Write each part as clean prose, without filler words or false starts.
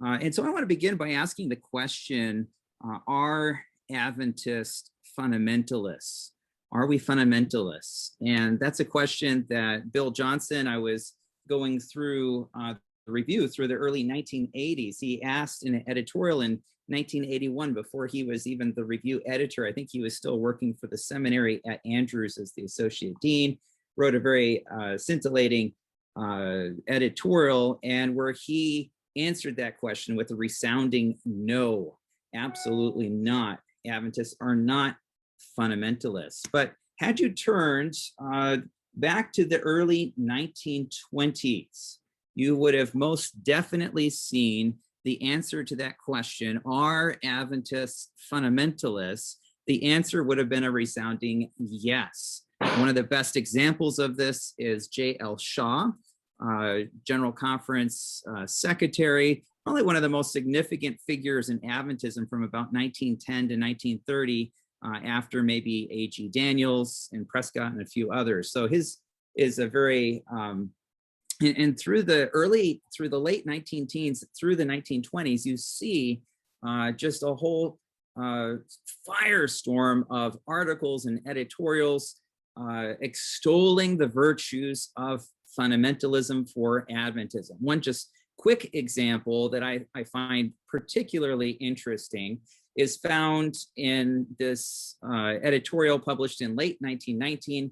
And so I want to begin by asking the question, are Adventist fundamentalists? Are we fundamentalists? And that's a question that Bill Johnson, I was going through the review through the early 1980s. He asked in an editorial in 1981, before he was even the review editor. I think he was still working for the seminary at Andrews as the associate dean, wrote a very scintillating editorial, and where he answered that question with a resounding no, absolutely not. Adventists are not fundamentalists. But had you turned back to the early 1920s, you would have most definitely seen the answer to that question, are Adventists fundamentalists? The answer would have been a resounding yes. One of the best examples of this is J.L. Shaw, General Conference secretary, probably one of the most significant figures in Adventism from about 1910 to 1930, after maybe A.G. Daniels and Prescott and a few others. So his is a very, and through the late 19 teens, through the 1920s, you see just a whole firestorm of articles and editorials extolling the virtues of fundamentalism for Adventism. One just quick example that I find particularly interesting is found in this editorial published in late 1919.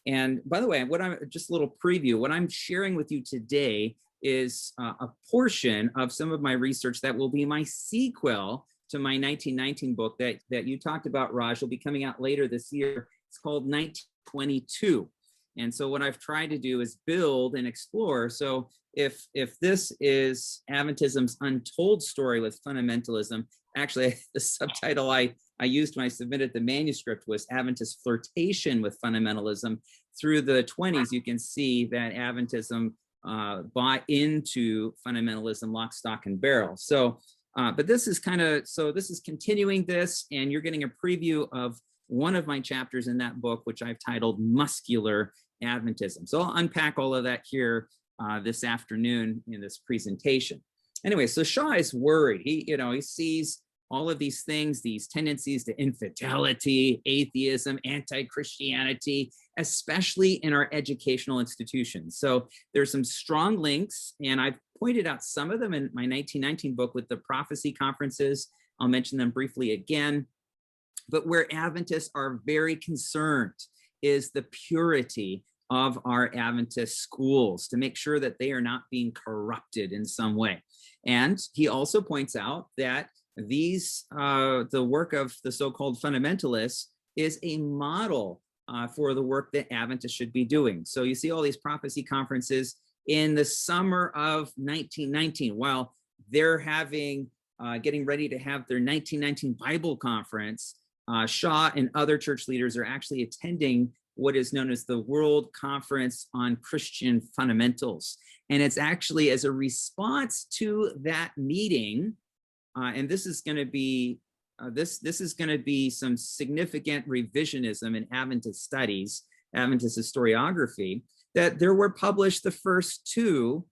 And by the way, just a little preview, what I'm sharing with you today is a portion of some of my research that will be my sequel to my 1919 book that you talked about, Raj, will be coming out later this year. It's called 1922. And so what I've tried to do is build and explore. So if this is Adventism's untold story with fundamentalism, actually the subtitle I used when I submitted the manuscript was Adventist Flirtation with Fundamentalism. Through the 20s, you can see that Adventism bought into fundamentalism lock, stock, and barrel. So, but this is this is continuing this, and you're getting a preview of one of my chapters in that book, which I've titled Muscular Adventism. So I'll unpack all of that here this afternoon in this presentation. Anyway, so Shaw is worried. He sees all of these things, these tendencies to infidelity, atheism, anti-Christianity, especially in our educational institutions. So there's some strong links, and I've pointed out some of them in my 1919 book with the prophecy conferences. I'll mention them briefly again. But where Adventists are very concerned is the purity of our Adventist schools, to make sure that they are not being corrupted in some way. And he also points out that the work of the so-called fundamentalists is a model for the work that Adventists should be doing. So you see all these prophecy conferences in the summer of 1919, while they're getting ready to have their 1919 Bible conference. Shaw and other church leaders are actually attending what is known as the World Conference on Christian Fundamentals. And it's actually as a response to that meeting, and this is going to be this is going to be some significant revisionism in Adventist studies, Adventist historiography, that there were published the first two.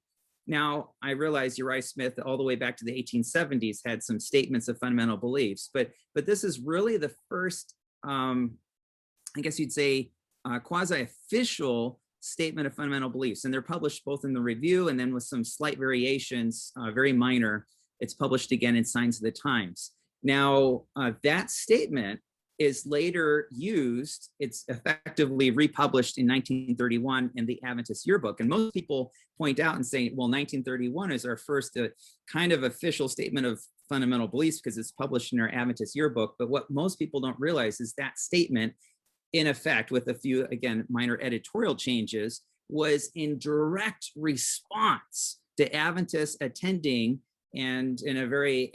Now, I realize Uriah Smith, all the way back to the 1870s, had some statements of fundamental beliefs, but this is really the first, I guess you'd say, quasi-official statement of fundamental beliefs. And they're published both in the review and then with some slight variations, very minor. It's published again in Signs of the Times. Now, that statement is later used. It's effectively republished in 1931 in the Adventist Yearbook. And most people point out and say, well, 1931 is our first kind of official statement of fundamental beliefs because it's published in our Adventist Yearbook. But what most people don't realize is that statement, in effect, with a few, again, minor editorial changes, was in direct response to Adventists attending, and in a very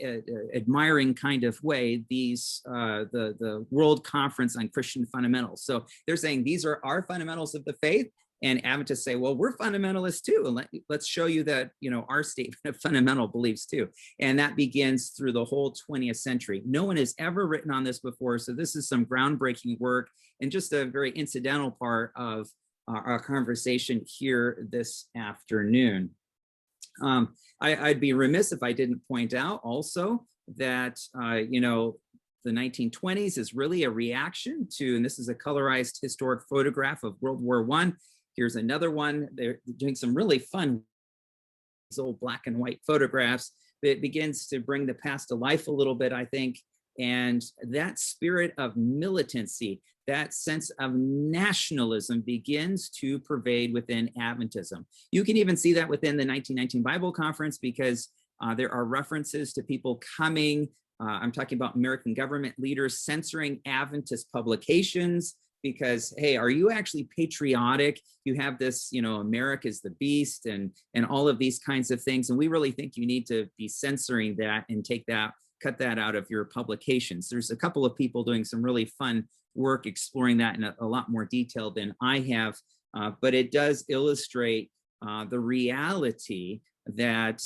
admiring kind of way, the World Conference on Christian Fundamentals. So they're saying these are our fundamentals of the faith, and Adventists say, well, we're fundamentalists too, and let's show you that, our statement of fundamental beliefs too. And that begins through the whole 20th century. No one has ever written on this before, so this is some groundbreaking work and just a very incidental part of our conversation here this afternoon. I'd be remiss if I didn't point out also that, the 1920s is really a reaction to, and this is a colorized historic photograph of World War I. Here's another one. They're doing some really fun old black and white photographs that begins to bring the past to life a little bit, I think. And that spirit of militancy, that sense of nationalism begins to pervade within Adventism. You can even see that within the 1919 Bible Conference, because there are references to people coming. I'm talking about American government leaders censoring Adventist publications because, hey, are you actually patriotic? You have this, America's the beast and all of these kinds of things. And we really think you need to be censoring that and cut that out of your publications. There's a couple of people doing some really fun work exploring that in a lot more detail than I have, but it does illustrate the reality that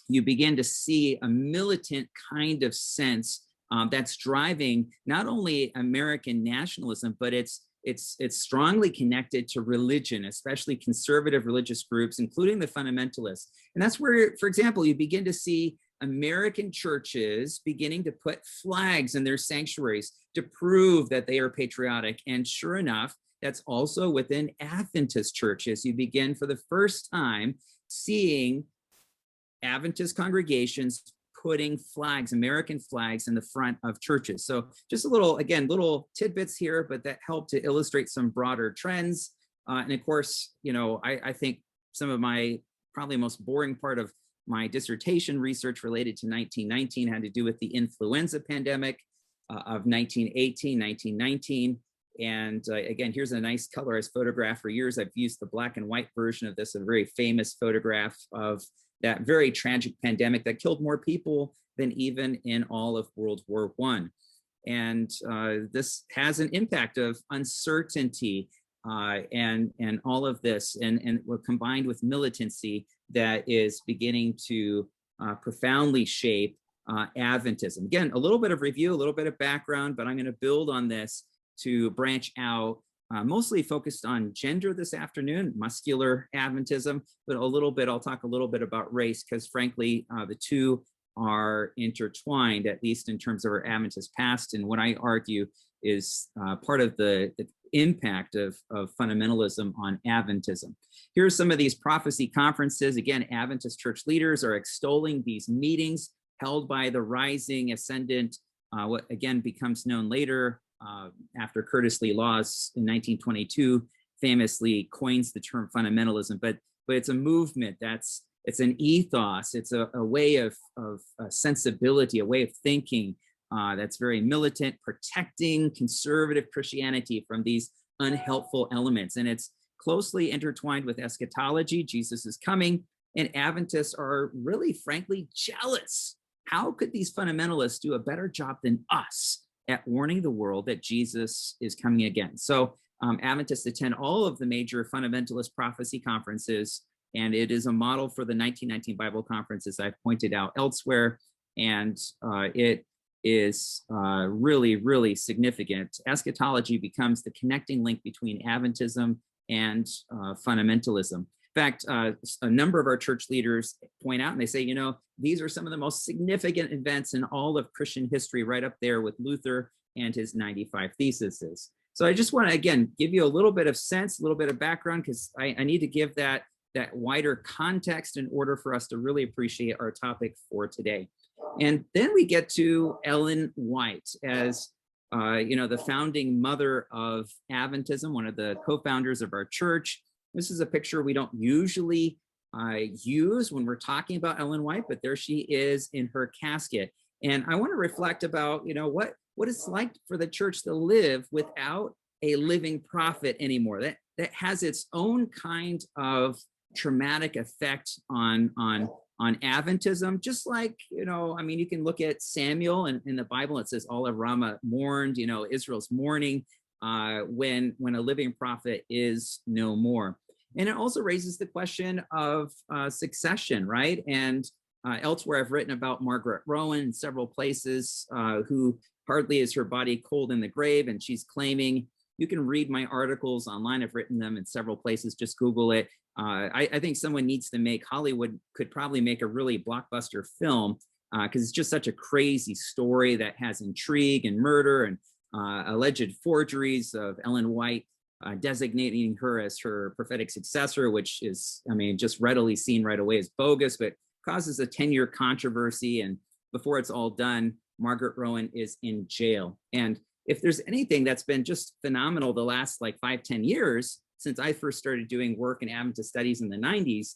you begin to see a militant kind of sense that's driving not only American nationalism, but it's strongly connected to religion, especially conservative religious groups, including the fundamentalists. And that's where, for example, you begin to see American churches beginning to put flags in their sanctuaries to prove that they are patriotic. And sure enough, that's also within Adventist churches. You begin for the first time seeing Adventist congregations putting flags, American flags, in the front of churches. So just little tidbits here, but that help to illustrate some broader trends. And of course, I think some of my probably most boring part of my dissertation research related to 1919 had to do with the influenza pandemic of 1918, 1919. And again, here's a nice colorized photograph. For years, I've used the black and white version of this, a very famous photograph of that very tragic pandemic that killed more people than even in all of World War I. And this has an impact of uncertainty and all of this, and combined with militancy that is beginning to profoundly shape Adventism. Again, a little bit of review, a little bit of background, but I'm going to build on this to branch out, mostly focused on gender this afternoon, muscular Adventism, but I'll talk a little bit about race, because frankly, the two are intertwined, at least in terms of our Adventist past, and what I argue is part of the impact of fundamentalism on Adventism. Here's some of these prophecy conferences. Again, Adventist church leaders are extolling these meetings held by the rising ascendant, what again becomes known later after Curtis Lee Laws in 1922 famously coins the term fundamentalism, but it's a movement it's an ethos, it's a way of sensibility, a way of thinking that's very militant, protecting conservative Christianity from these unhelpful elements. And it's closely intertwined with eschatology. Jesus is coming, and Adventists are really, frankly, jealous. How could these fundamentalists do a better job than us at warning the world that Jesus is coming again? So Adventists attend all of the major fundamentalist prophecy conferences, and it is a model for the 1919 Bible Conference, as I've pointed out elsewhere. And it is really, really significant. Eschatology becomes the connecting link between Adventism and fundamentalism. In fact, a number of our church leaders point out, and they say, these are some of the most significant events in all of Christian history, right up there with Luther and his 95 theses. So I just want to, again, give you a little bit of sense, a little bit of background, because I need to give that wider context in order for us to really appreciate our topic for today. And then we get to Ellen White as, the founding mother of Adventism, one of the co-founders of our church. This is a picture we don't usually use when we're talking about Ellen White, but there she is in her casket. And I want to reflect about, what it's like for the church to live without a living prophet anymore. That has its own kind of traumatic effect on Adventism, just like, you can look at Samuel, and in the Bible, it says all of Ramah mourned, Israel's mourning when a living prophet is no more. And it also raises the question of succession, right? And elsewhere, I've written about Margaret Rowan in several places, who hardly is her body cold in the grave, and she's claiming You can read my articles online. I've written them in several places. Just Google it. I think someone needs to make, Hollywood could probably make a really blockbuster film because it's just such a crazy story that has intrigue and murder and alleged forgeries of Ellen White designating her as her prophetic successor, which is, I mean, just readily seen right away as bogus, but causes a 10-year controversy. And before it's all done, Margaret Rowan is in jail. And if there's anything that's been just phenomenal the last like 5-10 years, since I first started doing work in Adventist studies in the 90s,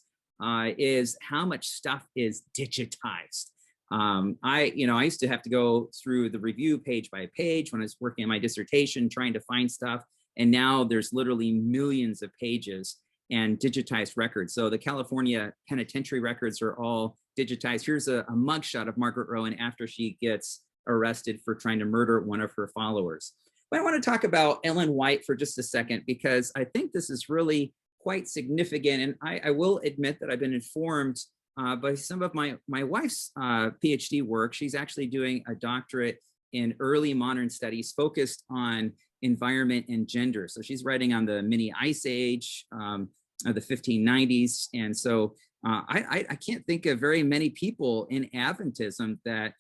is how much stuff is digitized. I used to have to go through the review page by page when I was working on my dissertation, trying to find stuff. And now there's literally millions of pages and digitized records. So the California penitentiary records are all digitized. Here's a mugshot of Margaret Rowan after she gets arrested for trying to murder one of her followers. But I want to talk about Ellen White for just a second, because I think this is really quite significant. And I will admit that I've been informed by some of my wife's PhD work. She's actually doing a doctorate in early modern studies focused on environment and gender. So she's writing on the mini ice age of the 1590s. And so I can't think of very many people in Adventism that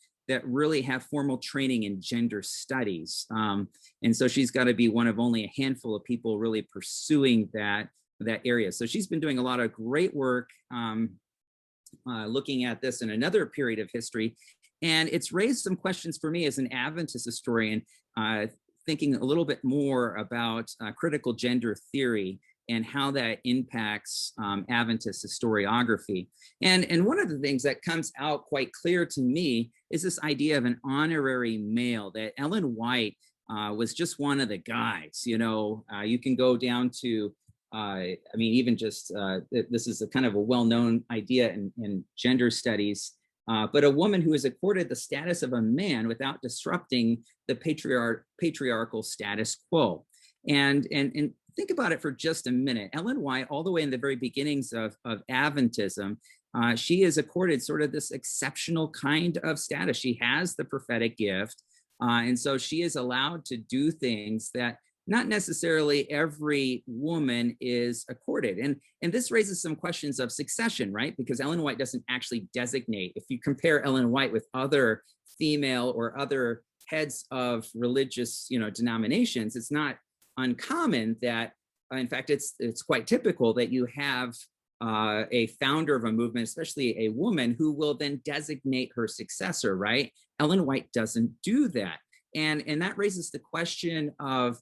really have formal training in gender studies. And so she's got to be one of only a handful of people really pursuing that area. So she's been doing a lot of great work looking at this in another period of history. And it's raised some questions for me as an Adventist historian, thinking a little bit more about critical gender theory and how that impacts Adventist historiography. And one of the things that comes out quite clear to me is this idea of an honorary male, that Ellen White was just one of the guys. You can go down to, even just, this is a kind of a well-known idea in gender studies, but a woman who is accorded the status of a man without disrupting the patriarchal status quo. And think about it for just a minute. Ellen White, all the way in the very beginnings of Adventism, she is accorded sort of this exceptional kind of status. She has the prophetic gift. And so she is allowed to do things that not necessarily every woman is accorded. And this raises some questions of succession, right? Because Ellen White doesn't actually designate. If you compare Ellen White with other female or other heads of religious, denominations, it's not uncommon that, in fact, it's quite typical that you have a founder of a movement, especially a woman, who will then designate her successor, right? Ellen White doesn't do that. And that raises the question of,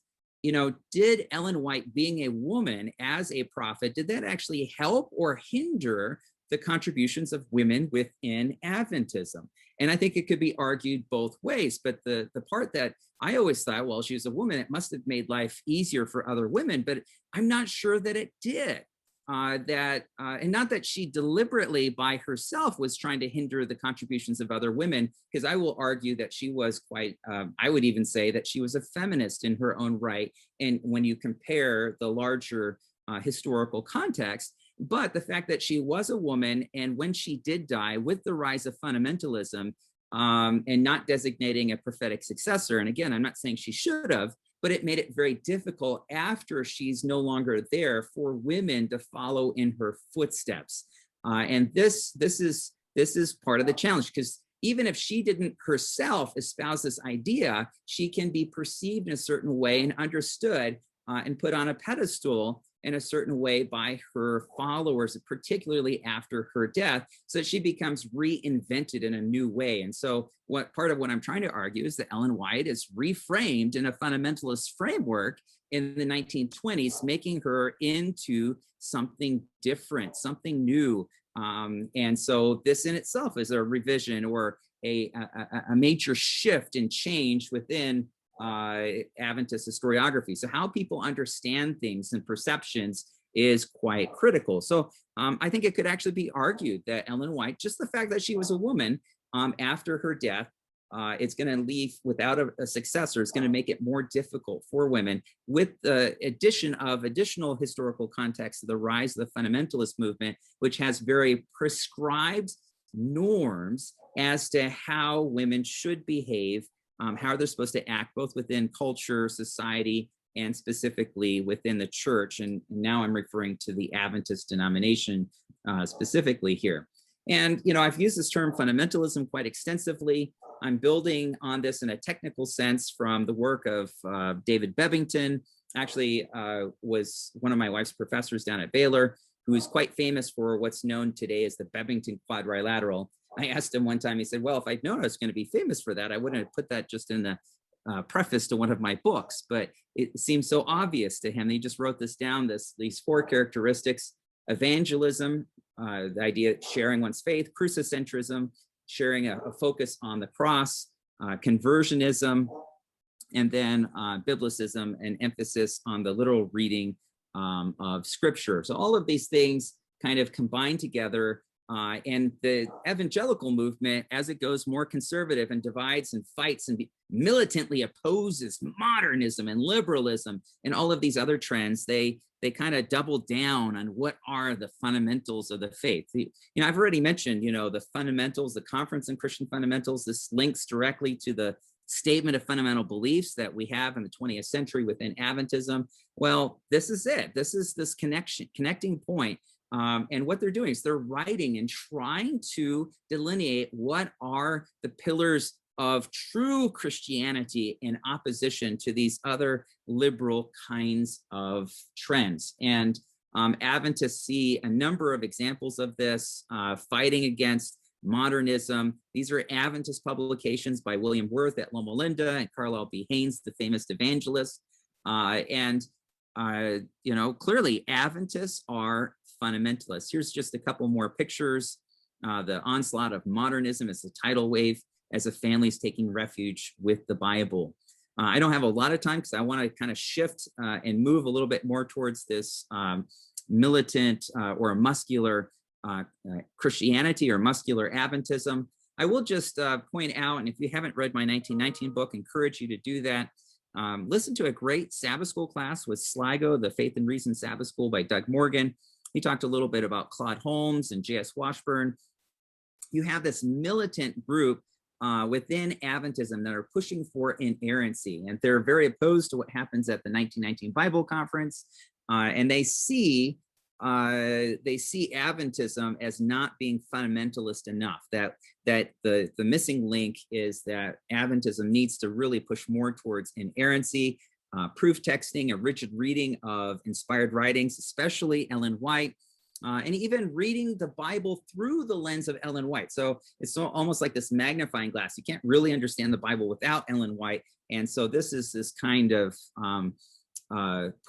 did Ellen White, being a woman as a prophet, did that actually help or hinder the contributions of women within Adventism? And I think it could be argued both ways. But the part that I always thought, well, she was a woman, it must have made life easier for other women, but I'm not sure that it did. And not that she deliberately by herself was trying to hinder the contributions of other women, because I will argue that she was quite, I would even say that she was a feminist in her own right. And when you compare the larger historical context, but the fact that she was a woman, and when she did die with the rise of fundamentalism, and not designating a prophetic successor, and again, I'm not saying she should have, but it made it very difficult after she's no longer there for women to follow in her footsteps. And this is part of the challenge, because even if she didn't herself espouse this idea, she can be perceived in a certain way and understood and put on a pedestal in a certain way by her followers, particularly after her death, so that she becomes reinvented in a new way. And so part of what I'm trying to argue is that Ellen White is reframed in a fundamentalist framework in the 1920s, making her into something different, something new. And so this in itself is a revision or a major shift and change within Adventist historiography. So how people understand things and perceptions is quite critical. So I think it could actually be argued that Ellen White, just the fact that she was a woman after her death, it's going to leave without a successor. It's going to make it more difficult for women, with the addition of additional historical context to the rise of the fundamentalist movement, which has very prescribed norms as to how women should behave, how they're supposed to act, both within culture, society, and specifically within the church. And now I'm referring to the Adventist denomination specifically here. And, I've used this term fundamentalism quite extensively. I'm building on this in a technical sense from the work of David Bebbington, actually was one of my wife's professors down at Baylor, who is quite famous for what's known today as the Bebbington quadrilateral. I asked him one time, he said, well, if I'd known I was going to be famous for that, I wouldn't have put that just in the preface to one of my books, but it seems so obvious to him. He just wrote this down, these 4 characteristics: evangelism, the idea of sharing one's faith; crucicentrism, sharing a focus on the cross; conversionism; and then biblicism, an emphasis on the literal reading of scripture. So all of these things kind of combine together, and the evangelical movement, as it goes more conservative and divides and fights and militantly opposes modernism and liberalism and all of these other trends, they kind of double down on what are the fundamentals of the faith. I've already mentioned, the fundamentals, the Conference on Christian Fundamentals. This links directly to the statement of fundamental beliefs that we have in the 20th century within Adventism. Well, this is it. This is this connecting point. And what they're doing is they're writing and trying to delineate what are the pillars of true Christianity in opposition to these other liberal kinds of trends. And Adventists see a number of examples of this, fighting against modernism. These are Adventist publications by William Worth at Loma Linda and Carlisle B. Haynes, the famous evangelist. Clearly Adventists are fundamentalists. Here's just a couple more pictures. The onslaught of modernism is a tidal wave as a family's taking refuge with the Bible. I don't have a lot of time because I want to kind of shift and move a little bit more towards this militant or muscular Christianity or muscular Adventism. I will just point out, and if you haven't read my 1919 book, encourage you to do that. Listen to a great Sabbath school class with Sligo, the Faith and Reason Sabbath School by Doug Morgan. He talked a little bit about Claude Holmes and J.S. Washburn. You have this militant group within Adventism that are pushing for inerrancy, and they're very opposed to what happens at the 1919 Bible Conference, and they see Adventism as not being fundamentalist enough. That the missing link is that Adventism needs to really push more towards inerrancy, proof texting, a rigid reading of inspired writings, especially Ellen White, and even reading the Bible through the lens of Ellen White. So it's almost like this magnifying glass. You can't really understand the Bible without Ellen White. And so this is this kind of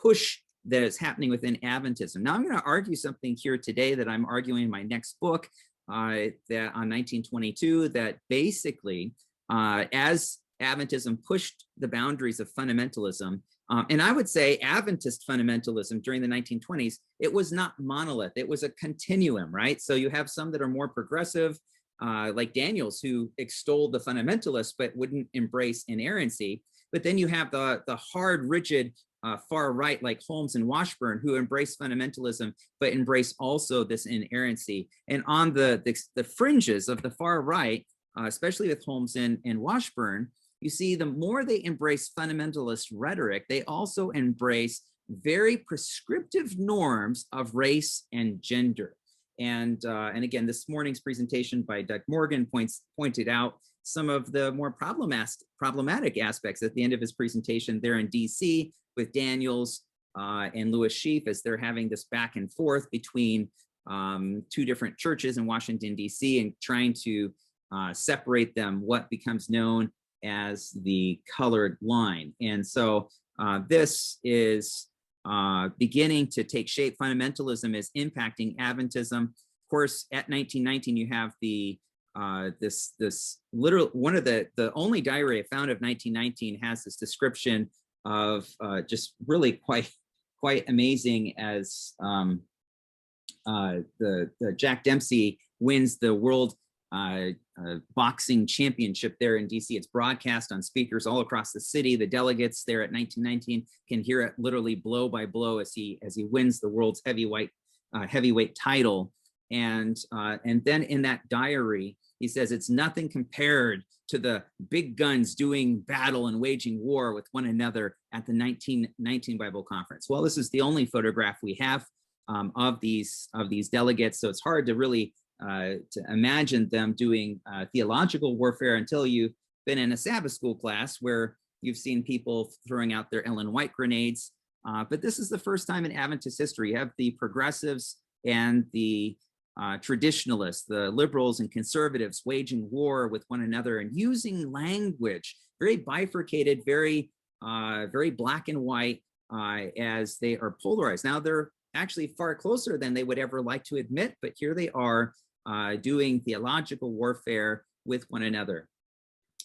push that is happening within Adventism. Now I'm going to argue something here today that I'm arguing in my next book that on 1922, that basically as Adventism pushed the boundaries of fundamentalism, and I would say Adventist fundamentalism during the 1920s, it was not monolith. It was a continuum, right? So you have some that are more progressive, like Daniels, who extolled the fundamentalists but wouldn't embrace inerrancy. But then you have the hard, rigid, far right, like Holmes and Washburn, who embrace fundamentalism but embrace also this inerrancy. And on the fringes of the far right, especially with Holmes and Washburn, you see the more they embrace fundamentalist rhetoric, they also embrace very prescriptive norms of race and gender. And again, this morning's presentation by Doug Morgan pointed out some of the more problematic aspects at the end of his presentation there in DC with Daniels and Louis Sheaf, as they're having this back and forth between 2 different churches in Washington, DC, and trying to separate them, what becomes known as the colored line. And so this is beginning to take shape. Fundamentalism is impacting Adventism. Of course, at 1919, you have the this literal, one of the only diary I found of 1919 has this description of just really quite amazing, as the Jack Dempsey wins the world boxing championship there in DC. It's broadcast on speakers all across the city. The delegates there at 1919 can hear it literally blow by blow as he wins the world's heavyweight title. And then in that diary, he says, it's nothing compared to the big guns doing battle and waging war with one another at the 1919 Bible Conference? Well, this is the only photograph we have of these delegates, so it's hard to really to imagine them doing theological warfare until you've been in a Sabbath school class where you've seen people throwing out their Ellen White grenades. But this is the first time in Adventist history you have the progressives and the traditionalists, the liberals and conservatives waging war with one another and using language, very bifurcated, very black and white, as they are polarized. Now they're actually far closer than they would ever like to admit, but here they are doing theological warfare with one another.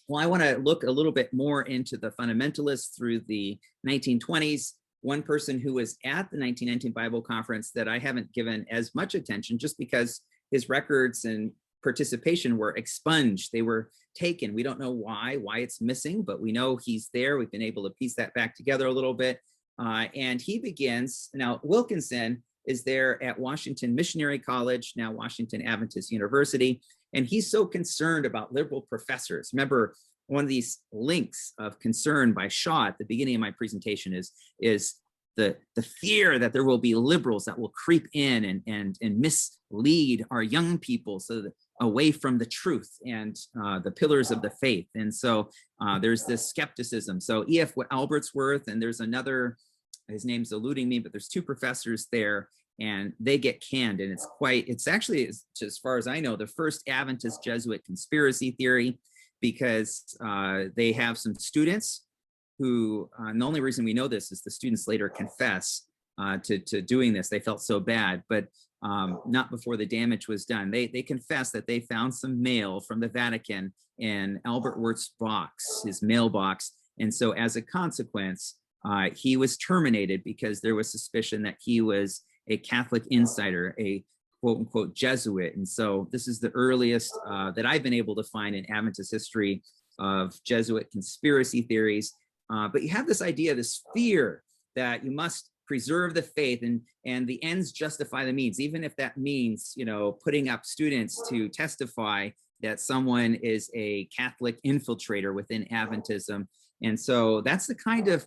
Well, I want to look a little bit more into the fundamentalists through the 1920s. One person who was at the 1919 Bible Conference that I haven't given as much attention just because his records and participation were expunged. They were taken. We don't know why it's missing, but we know he's there. We've been able to piece that back together a little bit. And he begins, now Wilkinson is there at Washington Missionary College, now Washington Adventist University, and he's so concerned about liberal professors. Remember, one of these links of concern by Shaw at the beginning of my presentation is the fear that there will be liberals that will creep in and mislead our young people so that away from the truth and the pillars of the faith. And so there's this skepticism. So E.F. Albertsworth, and there's another, his name's eluding me, but there's two professors there, and they get canned. And it's actually, as far as I know, the first Adventist Jesuit conspiracy theory, because they have some students who, and the only reason we know this is the students later confess to doing this. They felt so bad, but not before the damage was done. They confessed that they found some mail from the Vatican in Albert Wirth's box, his mailbox. And so as a consequence, he was terminated because there was suspicion that he was a Catholic insider, a quote unquote Jesuit. And so this is the earliest that I've been able to find in Adventist history of Jesuit conspiracy theories. But you have this idea, this fear that you must preserve the faith and the ends justify the means, even if that means, putting up students to testify that someone is a Catholic infiltrator within Adventism. And so that's the kind of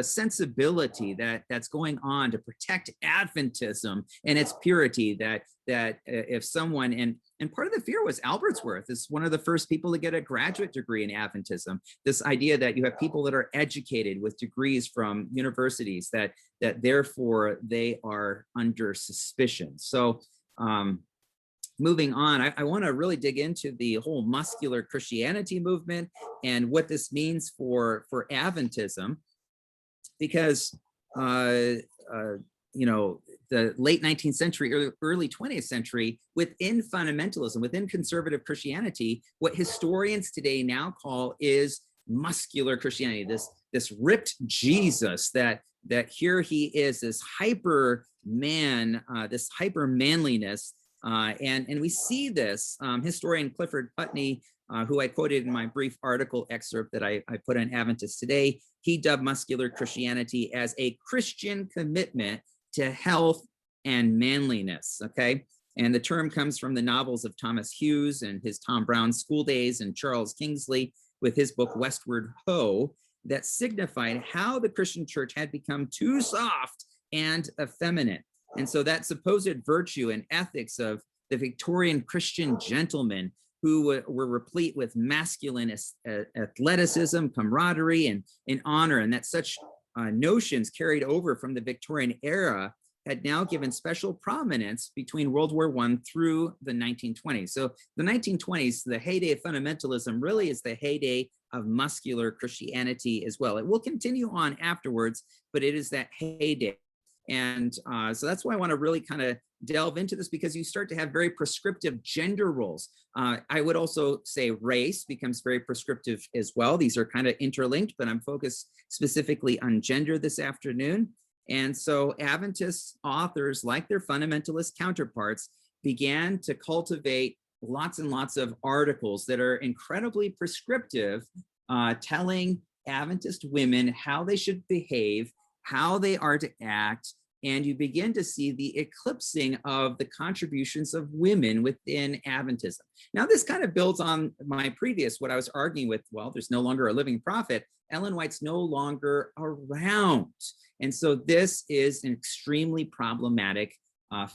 sensibility that's going on to protect Adventism and its purity, that if someone, and part of the fear was Albertsworth is one of the first people to get a graduate degree in Adventism. This idea that you have people that are educated with degrees from universities, that therefore they are under suspicion. So moving on, I want to really dig into the whole muscular Christianity movement and what this means for Adventism, because the late 19th century, early 20th century, within fundamentalism, within conservative Christianity, what historians today now call is muscular Christianity, this ripped Jesus, that here he is, this hyper man, this hyper manliness. And we see this, historian Clifford Putney, who I quoted in my brief article excerpt that I put on Adventist Today, he dubbed muscular Christianity as a Christian commitment to health and manliness, okay? And the term comes from the novels of Thomas Hughes and his Tom Brown School Days, and Charles Kingsley with his book Westward Ho, that signified how the Christian church had become too soft and effeminate. And so that supposed virtue and ethics of the Victorian Christian gentleman who were replete with masculine athleticism, camaraderie, and honor, and that such notions carried over from the Victorian era had now given special prominence between World War I through the 1920s. So the 1920s, the heyday of fundamentalism, really is the heyday of muscular Christianity as well. It will continue on afterwards, but it is that heyday. And so that's why I want to really kind of delve into this, because you start to have very prescriptive gender roles. I would also say race becomes very prescriptive as well. These are kind of interlinked, but I'm focused specifically on gender this afternoon. And so Adventist authors, like their fundamentalist counterparts, began to cultivate lots and lots of articles that are incredibly prescriptive, telling Adventist women how they should behave, how they are to act, and you begin to see the eclipsing of the contributions of women within Adventism. Now, this kind of builds on my previous, what I was arguing with, well, there's no longer a living prophet. Ellen White's no longer around. And so this is extremely problematic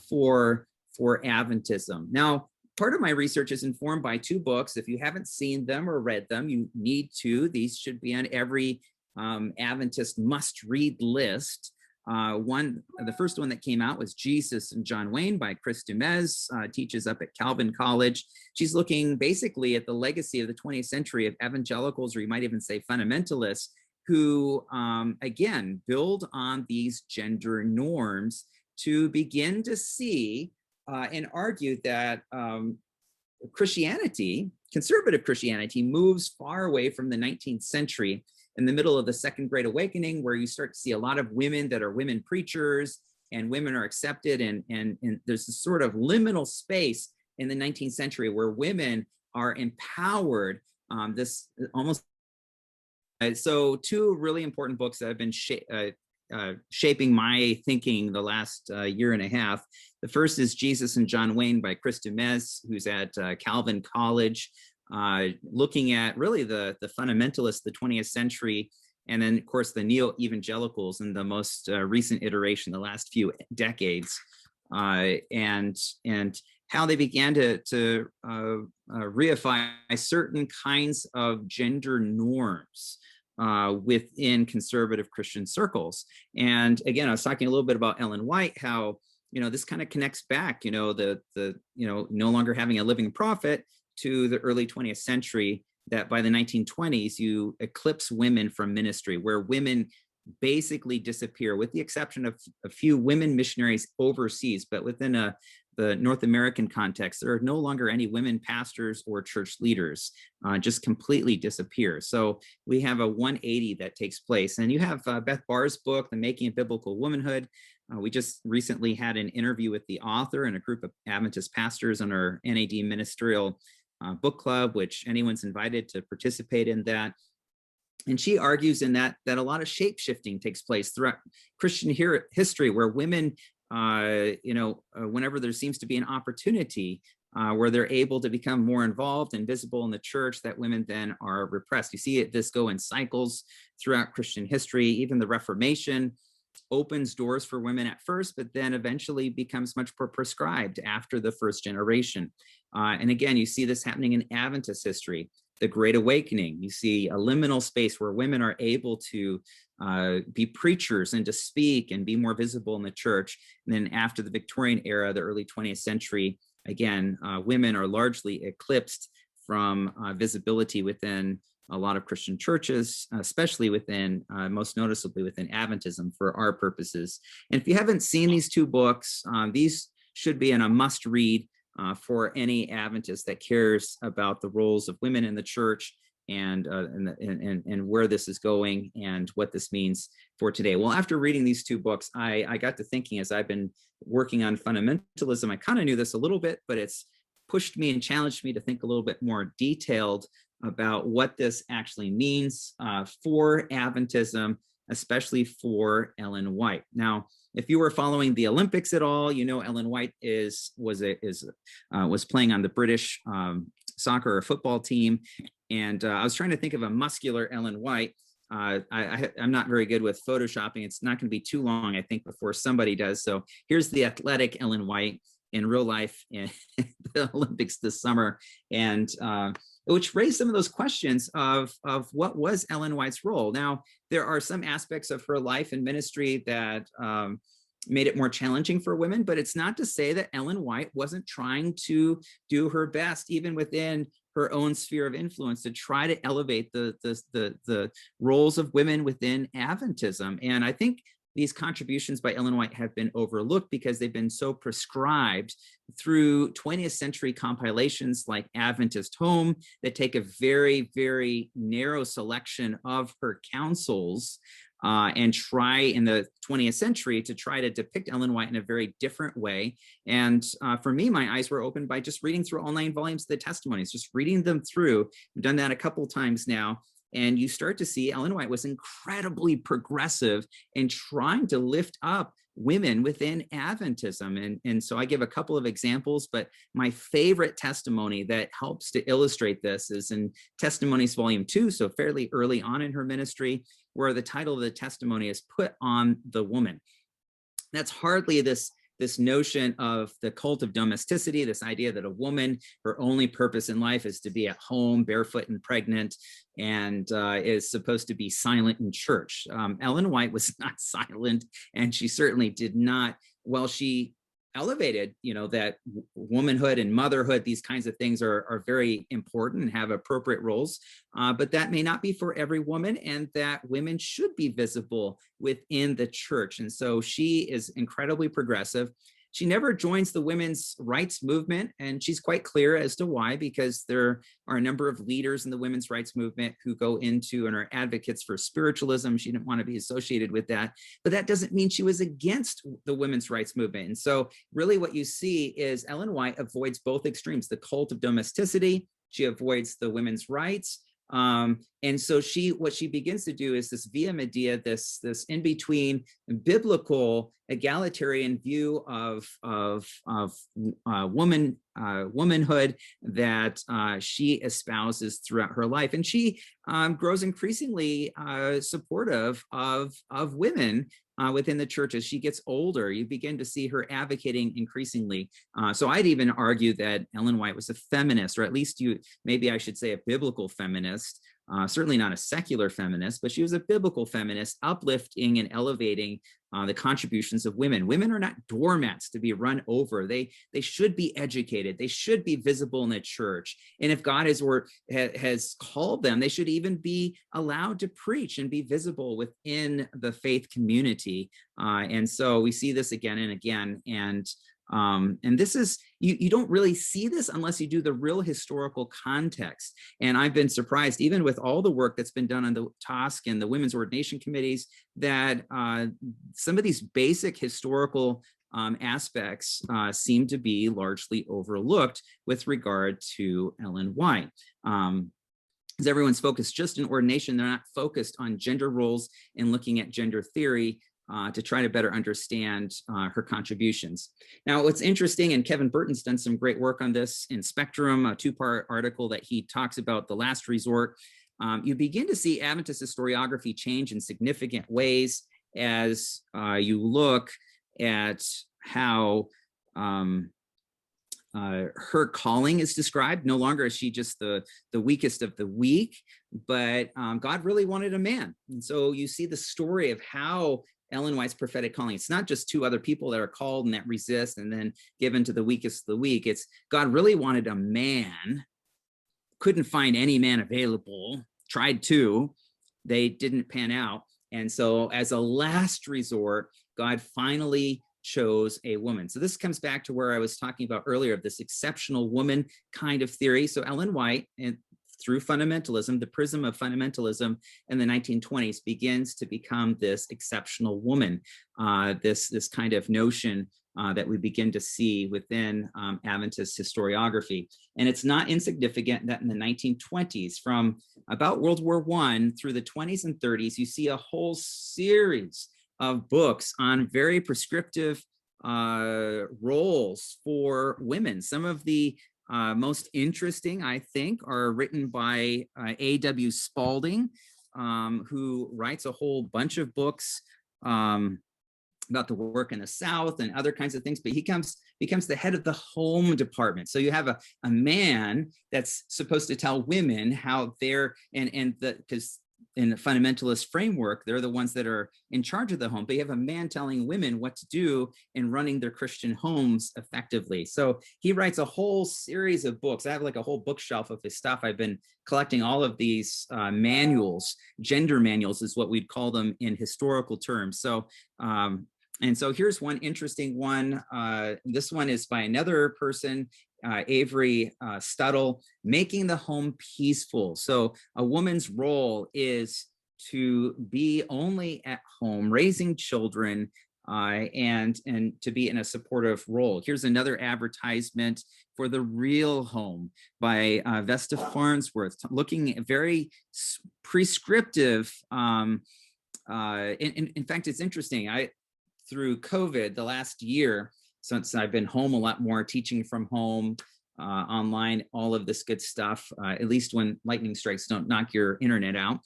for Adventism. Now, part of my research is informed by two books. If you haven't seen them or read them, you need to. These should be on every Adventist must-read list. The first one that came out was Jesus and John Wayne by Chris Dumez, teaches up at Calvin College. She's looking basically at the legacy of the 20th century of evangelicals, or you might even say fundamentalists, who, again, build on these gender norms to begin to see and argue that Christianity, conservative Christianity, moves far away from the 19th century in the middle of the Second Great Awakening, where you start to see a lot of women that are women preachers and women are accepted. And there's this sort of liminal space in the 19th century where women are empowered. This almost, so two really important books that have been shaping my thinking the last year and a half. The first is Jesus and John Wayne by Chris Dumez, who's at Calvin College, looking at really the fundamentalists, the 20th century, and then of course the neo-evangelicals in the most recent iteration, the last few decades, and how they began to reify certain kinds of gender norms within conservative Christian circles. And again, I was talking a little bit about Ellen White, how, this kind of connects back, the no longer having a living prophet to the early 20th century, that by the 1920s, you eclipse women from ministry, where women basically disappear, with the exception of a few women missionaries overseas. But within the North American context, there are no longer any women pastors or church leaders, just completely disappear. So we have a 180 that takes place. And you have Beth Barr's book, The Making of Biblical Womanhood. We just recently had an interview with the author and a group of Adventist pastors on our NAD ministerial book club, which anyone's invited to participate in that. And she argues in that a lot of shape-shifting takes place throughout Christian history, where women, whenever there seems to be an opportunity where they're able to become more involved and visible in the church, that women then are repressed. You see this go in cycles throughout Christian history. Even the Reformation opens doors for women at first, but then eventually becomes much more prescribed after the first generation. And again, you see this happening in Adventist history. The Great Awakening, you see a liminal space where women are able to be preachers and to speak and be more visible in the church. And then after the Victorian era, the early 20th century, again, women are largely eclipsed from visibility within a lot of Christian churches, especially within, most noticeably within Adventism for our purposes. And if you haven't seen these two books, these should be in a must read for any Adventist that cares about the roles of women in the church and where this is going and what this means for today. Well, after reading these two books, I got to thinking, as I've been working on fundamentalism, I kind of knew this a little bit, but it's pushed me and challenged me to think a little bit more detailed about what this actually means for Adventism, especially for Ellen White. Now, if you were following the Olympics at all, Ellen White was playing on the British soccer or football team, and I was trying to think of a muscular Ellen White. I'm not very good with photoshopping. It's not going to be too long, I think, before somebody does. So here's the athletic Ellen White in real life in the Olympics this summer, and which raised some of those questions of what was Ellen White's role. Now, there are some aspects of her life and ministry that made it more challenging for women, but it's not to say that Ellen White wasn't trying to do her best, even within her own sphere of influence, to try to elevate the roles of women within Adventism. And I think these contributions by Ellen White have been overlooked because they've been so prescribed through 20th century compilations like Adventist Home that take a very, very narrow selection of her counsels and try in the 20th century to try to depict Ellen White in a very different way. And for me, my eyes were opened by just reading through all 9 volumes of the testimonies, just reading them through. I've done that a couple times now. And you start to see Ellen White was incredibly progressive in trying to lift up women within Adventism. And so I give a couple of examples, but my favorite testimony that helps to illustrate this is in Testimonies Volume 2, so fairly early on in her ministry, where the title of the testimony is Put on the Woman. That's hardly this notion of the cult of domesticity, this idea that a woman, her only purpose in life is to be at home, barefoot and pregnant, and is supposed to be silent in church. Ellen White was not silent, and she certainly did not, well, she elevated, that womanhood and motherhood, these kinds of things are very important and have appropriate roles, but that may not be for every woman, and that women should be visible within the church. And so she is incredibly progressive. She never joins the women's rights movement, and she's quite clear as to why, because there are a number of leaders in the women's rights movement who go into and are advocates for spiritualism. She didn't want to be associated with that, but that doesn't mean she was against the women's rights movement. And so really what you see is Ellen White avoids both extremes, the cult of domesticity. She avoids the women's rights. And so what she begins to do is this via media, this in between biblical egalitarian view of womanhood that she espouses throughout her life, and she grows increasingly supportive of women within the church. As she gets older, you begin to see her advocating increasingly. So I'd even argue that Ellen White was a feminist, or at least maybe I should say a biblical feminist, certainly not a secular feminist, but she was a biblical feminist, uplifting and elevating the contributions of women. Women are not doormats to be run over. They should be educated. They should be visible in the church. And if God has called them, they should even be allowed to preach and be visible within the faith community. And so we see this again and again. And this is, you don't really see this unless you do the real historical context. And I've been surprised, even with all the work that's been done on the TOSC and the women's ordination committees, that some of these basic historical aspects seem to be largely overlooked with regard to Ellen White. Because everyone's focused just in ordination, they're not focused on gender roles and looking at gender theory to try to better understand her contributions. Now, what's interesting, and Kevin Burton's done some great work on this in Spectrum, a 2-part article that he talks about the last resort. You begin to see Adventist historiography change in significant ways as you look at how her calling is described. No longer is she just the weakest of the weak, but God really wanted a man. And so you see the story of how Ellen White's prophetic calling. It's not just 2 other people that are called and that resist and then given to the weakest of the weak. It's God really wanted a man, couldn't find any man available, tried to, they didn't pan out. And so as a last resort, God finally chose a woman. So this comes back to where I was talking about earlier of this exceptional woman kind of theory. So Ellen White, and through fundamentalism, the prism of fundamentalism in the 1920s begins to become this exceptional woman, this kind of notion that we begin to see within Adventist historiography. And it's not insignificant that in the 1920s, from about World War I through the 20s and 30s, you see a whole series of books on very prescriptive roles for women. Some of the most interesting, I think, are written by A.W. Spalding, who writes a whole bunch of books about the work in the South and other kinds of things, but he becomes the head of the home department. So you have a man that's supposed to tell women how they're, because in the fundamentalist framework, they're the ones that are in charge of the home, but you have a man telling women what to do in running their Christian homes effectively. So he writes a whole series of books. I have like a whole bookshelf of his stuff. I've been collecting all of these manuals. Gender manuals is what we'd call them in historical terms. So, and so here's one interesting one. This one is by another person, Avery Stuttle, Making the Home Peaceful. So a woman's role is to be only at home, raising children, and to be in a supportive role. Here's another advertisement for the Real Home by Vesta Farnsworth, looking at very prescriptive. In fact, it's interesting. Through COVID, the last year, since I've been home a lot more, teaching from home, online, all of this good stuff, at least when lightning strikes don't knock your internet out.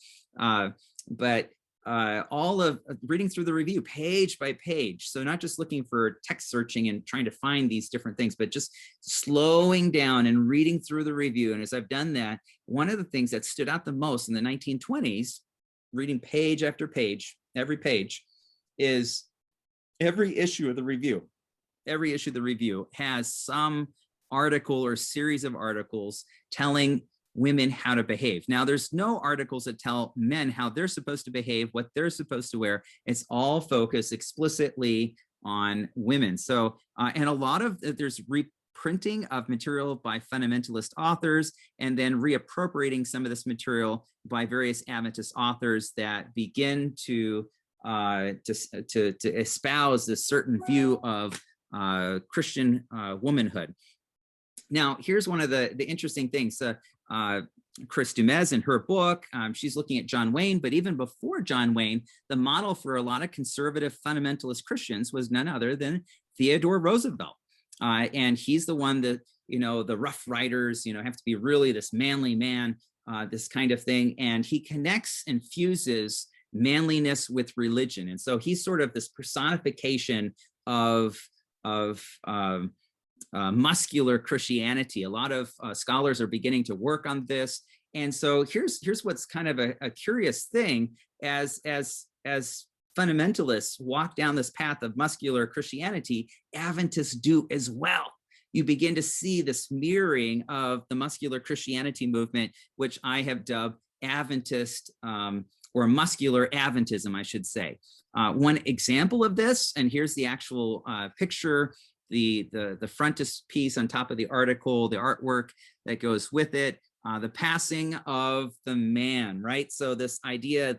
But all of reading through the review page by page. So not just looking for text searching and trying to find these different things, but just slowing down and reading through the review. And as I've done that, one of the things that stood out the most in the 1920s, reading page after page, every page, is every issue of the review. Every issue of the review has some article or series of articles telling women how to behave. Now, there's no articles that tell men how they're supposed to behave, what they're supposed to wear. It's all focused explicitly on women. So, and a lot of, there's reprinting of material by fundamentalist authors, and then reappropriating some of this material by various Adventist authors that begin to espouse this certain view of Christian womanhood. Now, here's one of the interesting things. Chris Dumez, in her book, she's looking at John Wayne, but even before John Wayne, the model for a lot of conservative fundamentalist Christians was none other than Theodore Roosevelt. And he's the one that, the Rough Riders, have to be really this manly man, this kind of thing. And he connects and fuses manliness with religion. And so he's sort of this personification of muscular Christianity. A lot of scholars are beginning to work on this. And so here's what's kind of a curious thing. As fundamentalists walk down this path of muscular Christianity, Adventists do as well. You begin to see this mirroring of the muscular Christianity movement, which I have dubbed Adventist, or muscular Adventism, I should say. One example of this, and here's the actual picture, the frontispiece on top of the article, the artwork that goes with it, the passing of the man, right? So this idea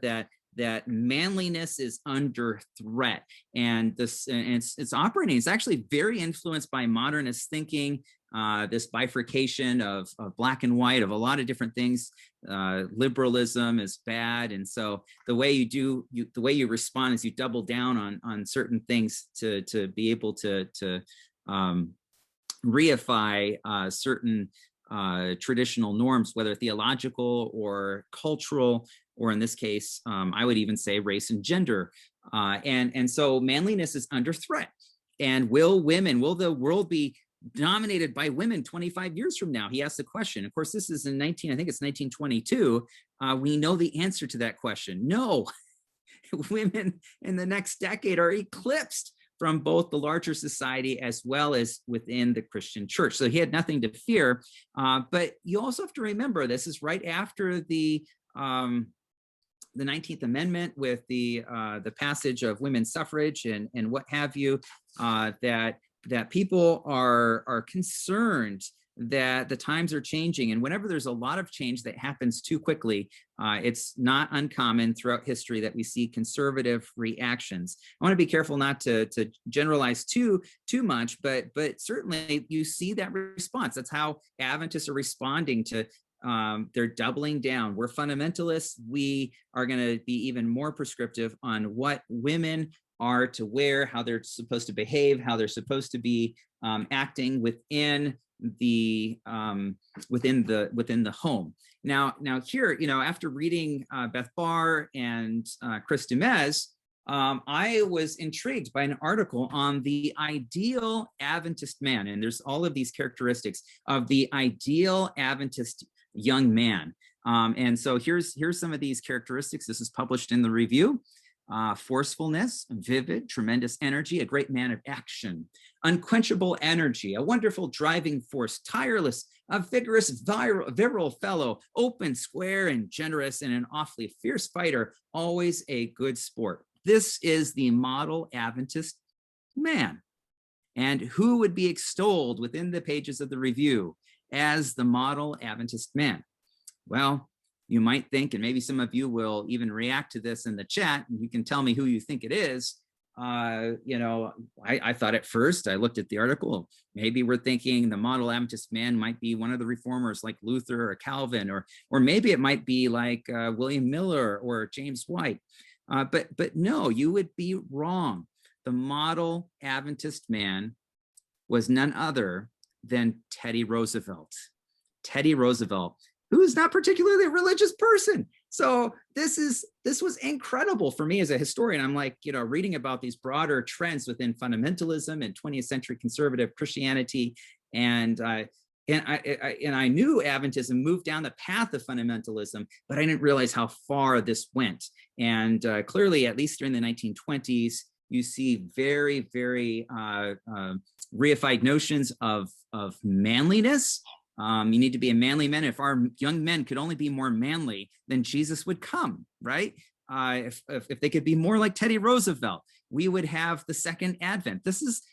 that manliness is under threat, and it's operating. It's actually very influenced by modernist thinking, this bifurcation of black and white, of a lot of different things. Liberalism is bad, and so the way you respond is you double down on certain things to be able to reify certain traditional norms, whether theological or cultural, or in this case, I would even say race and gender. And so manliness is under threat. And will the world be dominated by women 25 years from now? He asked the question. Of course, this is I think it's 1922. We know the answer to that question. No, women in the next decade are eclipsed from both the larger society as well as within the Christian church. So he had nothing to fear. But you also have to remember, this is right after the 19th Amendment, with the passage of women's suffrage and what have you, that people are concerned that the times are changing. And whenever there's a lot of change that happens too quickly, it's not uncommon throughout history that we see conservative reactions. I want to be careful not to generalize too much, but certainly you see that response. That's how Adventists are responding to. They're doubling down. We're fundamentalists. We are going to be even more prescriptive on what women are to wear, how they're supposed to behave, how they're supposed to be acting within the home. Now here, after reading Beth Barr and Chris Dumez, I was intrigued by an article on the ideal Adventist man, and there's all of these characteristics of the ideal Adventist young man. And so here's some of these characteristics. This is published in the review. Forcefulness, vivid, tremendous energy, a great man of action, unquenchable energy, a wonderful driving force, tireless, a vigorous, virile fellow, open, square, and generous, and an awfully fierce fighter, always a good sport. This is the model Adventist man. And who would be extolled within the pages of the review as the model Adventist man? Well, you might think, and maybe some of you will even react to this in the chat, and you can tell me who you think it is. I thought at first, I looked at the article, maybe we're thinking the model Adventist man might be one of the reformers like Luther or Calvin, or maybe it might be like William Miller or James White. But no, you would be wrong. The model Adventist man was none other than Teddy Roosevelt. Teddy Roosevelt, who is not particularly a religious person. So this was incredible for me as a historian. I'm like, reading about these broader trends within fundamentalism and 20th century conservative Christianity, and I knew Adventism moved down the path of fundamentalism, but I didn't realize how far this went. And clearly, at least during the 1920s, you see very, very reified notions of manliness. You need to be a manly man. If our young men could only be more manly, then Jesus would come, right? If they could be more like Teddy Roosevelt, we would have the second advent. This is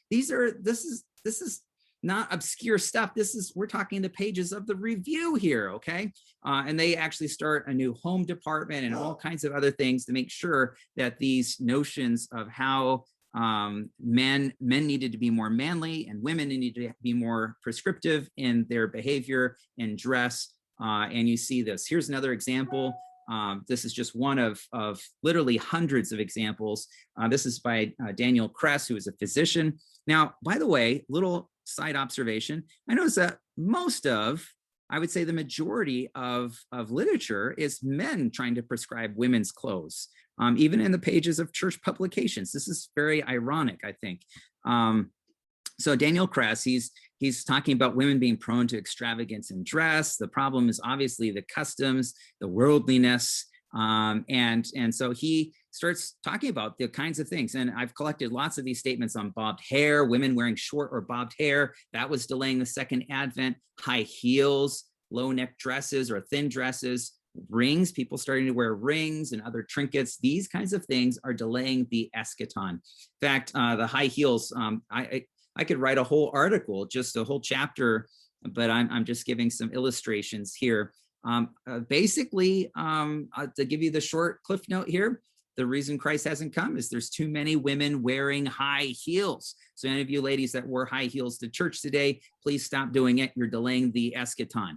not obscure stuff. We're talking the pages of the Review here, okay? And they actually start a new home department and all kinds of other things to make sure that these notions of how men needed to be more manly and women needed to be more prescriptive in their behavior and dress. And you see this. Here's another example. This is just one of literally hundreds of examples. This is by Daniel Kress, who is a physician. Now, by the way, little side observation, I noticed that I would say the majority of literature is men trying to prescribe women's clothes, even in the pages of church publications. This is very ironic, I think. So Daniel Kress, he's talking about women being prone to extravagance in dress. The problem is obviously the customs, the worldliness, and so he starts talking about the kinds of things. And I've collected lots of these statements on bobbed hair, women wearing short or bobbed hair. That was delaying the second advent. High heels, low neck dresses or thin dresses, rings, people starting to wear rings and other trinkets. These kinds of things are delaying the eschaton. In fact, the high heels, I could write a whole article, just a whole chapter, but I'm just giving some illustrations here. Basically, to give you the short cliff note here, the reason Christ hasn't come is there's too many women wearing high heels. So any of you ladies that wore high heels to church today, please stop doing it. You're delaying the eschaton.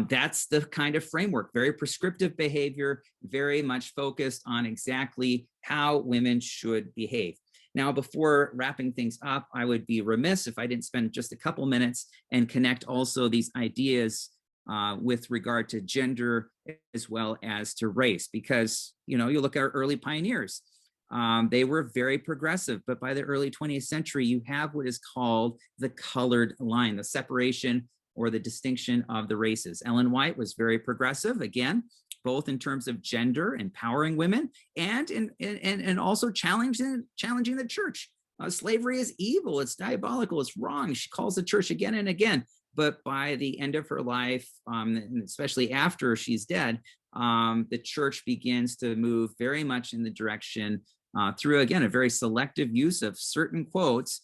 That's the kind of framework, very prescriptive behavior, very much focused on exactly how women should behave. Now, before wrapping things up, I would be remiss if I didn't spend just a couple minutes and connect also these ideas with regard to gender as well as to race, because, you look at our early pioneers, they were very progressive, but by the early 20th century, you have what is called the colored line, the separation or the distinction of the races. Ellen White was very progressive, again, both in terms of gender, empowering women, and also challenging the church. Slavery is evil, it's diabolical, it's wrong. She calls the church again and again. But by the end of her life, and especially after she's dead, the church begins to move very much in the direction through, again, a very selective use of certain quotes,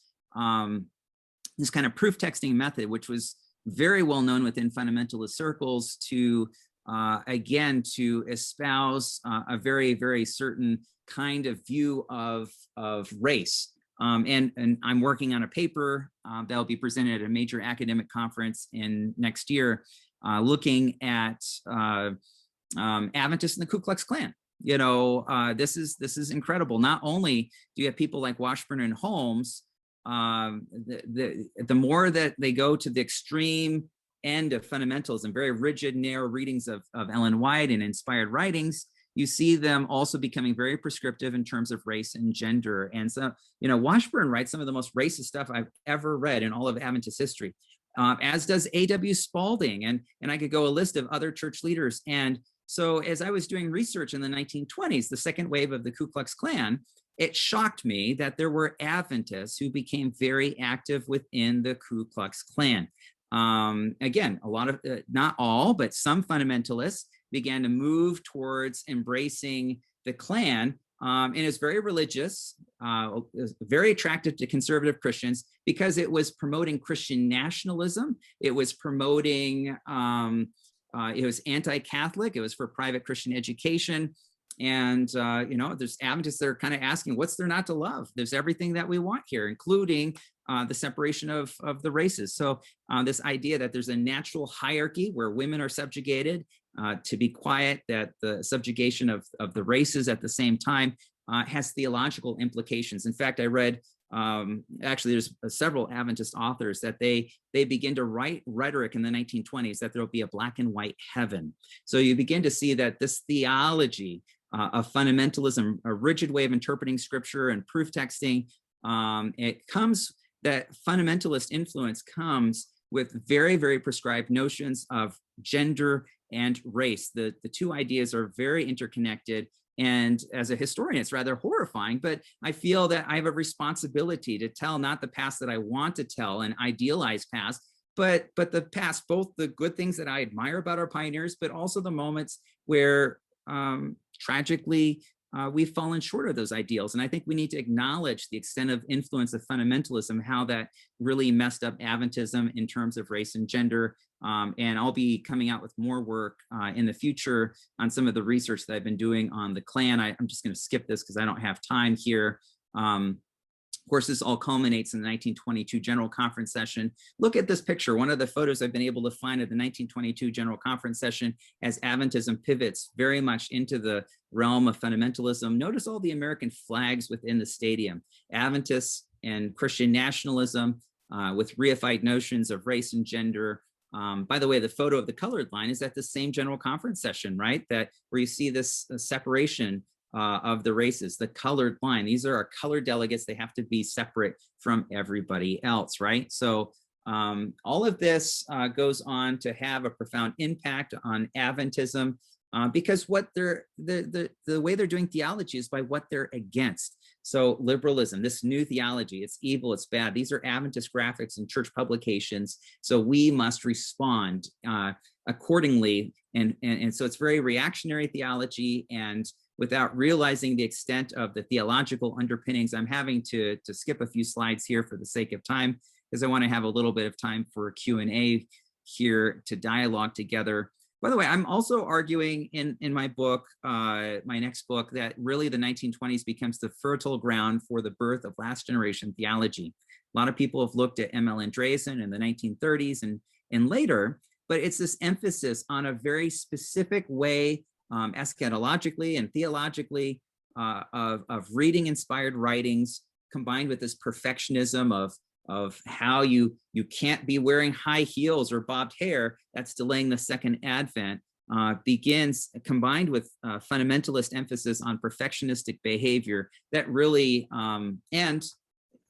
this kind of proof texting method, which was very well known within fundamentalist circles to, again, to espouse a very, very certain kind of view of race. And I'm working on a paper that'll be presented at a major academic conference in next year, looking at Adventists and the Ku Klux Klan. This is incredible. Not only do you have people like Washburn and Holmes, the more that they go to the extreme end of fundamentalism, very rigid, narrow readings of Ellen White and inspired writings, you see them also becoming very prescriptive in terms of race and gender. And so, Washburn writes some of the most racist stuff I've ever read in all of Adventist history, as does A.W. Spalding. And I could go a list of other church leaders. And so as I was doing research in the 1920s, the second wave of the Ku Klux Klan, it shocked me that there were Adventists who became very active within the Ku Klux Klan. Again, a lot of, not all, but some fundamentalists began to move towards embracing the Klan, and it's very religious, it was very attractive to conservative Christians because it was promoting Christian nationalism. It was promoting, it was anti-Catholic. It was for private Christian education. And, there's Adventists that are kind of asking, what's there not to love? There's everything that we want here, including the separation of the races. So this idea that there's a natural hierarchy where women are subjugated to be quiet, that the subjugation of the races at the same time has theological implications. In fact, I read, actually, there's several Adventist authors that they begin to write rhetoric in the 1920s that there'll be a black and white heaven. So you begin to see that this theology of fundamentalism, a rigid way of interpreting scripture and proof texting, that fundamentalist influence comes with very, very prescribed notions of gender and race. The two ideas are very interconnected. And as a historian, it's rather horrifying, but I feel that I have a responsibility to tell not the past that I want to tell, an idealized past, but the past, both the good things that I admire about our pioneers, but also the moments where tragically we've fallen short of those ideals. And I think we need to acknowledge the extent of influence of fundamentalism, how that really messed up Adventism in terms of race and gender. And I'll be coming out with more work in the future on some of the research that I've been doing on the Klan. I'm just going to skip this because I don't have time here. Of course, this all culminates in the 1922 General Conference session. Look at this picture. One of the photos I've been able to find at the 1922 General Conference session as Adventism pivots very much into the realm of fundamentalism. Notice all the American flags within the stadium. Adventists and Christian nationalism with reified notions of race and gender. By the way, the photo of the colored line is at the same General Conference session, right? That where you see this separation of the races, the colored line. These are our colored delegates. They have to be separate from everybody else, right? So all of this goes on to have a profound impact on Adventism because what the way they're doing theology is by what they're against. So liberalism, this new theology, it's evil, it's bad. These are Adventist graphics and church publications. So we must respond accordingly. And so it's very reactionary theology, and without realizing the extent of the theological underpinnings, I'm having to skip a few slides here for the sake of time, because I want to have a little bit of time for Q&A here to dialogue together. By the way, I'm also arguing in my book, my next book, that really the 1920s becomes the fertile ground for the birth of last generation theology. A lot of people have looked at M.L. Andreasen in the 1930s and later, but it's this emphasis on a very specific way eschatologically and theologically of reading inspired writings, combined with this perfectionism of how you can't be wearing high heels or bobbed hair, that's delaying the second advent, begins combined with fundamentalist emphasis on perfectionistic behavior that really, and